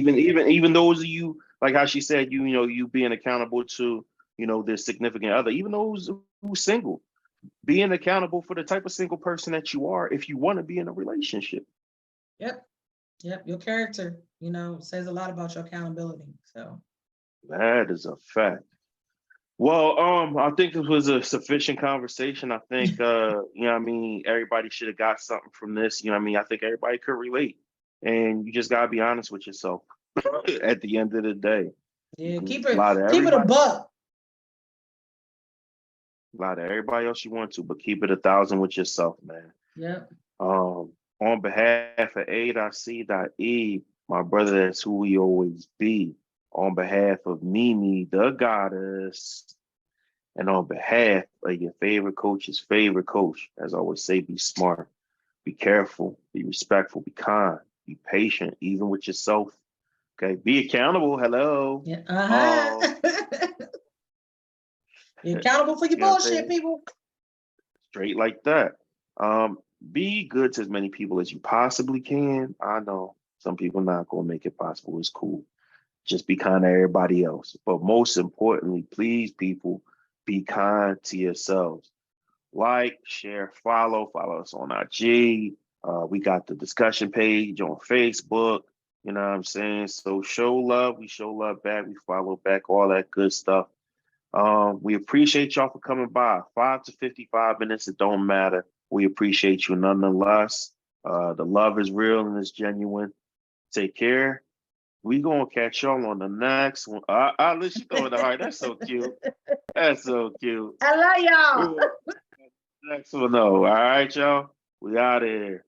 Even those of you, like how she said, you know, you being accountable to, you know, their significant other, even those who's single, being accountable for the type of single person that you are if you want to be in a relationship. Yep. Yep. Your character, says a lot about your accountability. So That is a fact. Well, I think it was a sufficient conversation. I think you know what I mean, everybody should have got something from this. You know what I mean? I think everybody could relate. And you just gotta be honest with yourself at the end of the day. You yeah, can keep it lie to keep it a everybody, buck. lie to everybody else you want to, but keep it 1,000 with yourself, man. Yep. On behalf of A.C.E, my brother, that's who we always be. On behalf of Mimi, the goddess, and on behalf of your favorite coach's favorite coach, as I always say, be smart, be careful, be respectful, be kind, be patient, even with yourself. Okay, be accountable. Hello. Yeah. Um, You're you accountable for your know what I'm bullshit, saying? people. Straight like that. Um, be good to as many people as you possibly can. I know some people not gonna make it possible. It's cool. Just be kind to everybody else. But most importantly, please, people, be kind to yourselves. Like, share, follow us on IG. We got the discussion page on Facebook. You know what I'm saying? So show love, we show love back, we follow back, all that good stuff. We appreciate y'all for coming by. 5 to 55 minutes, it don't matter. We appreciate you nonetheless. The love is real and it's genuine. Take care. We gonna catch y'all on the next one. I'll let you throw the heart. That's so cute. That's so cute. I love We y'all. will next one though. All right, y'all. We out of here.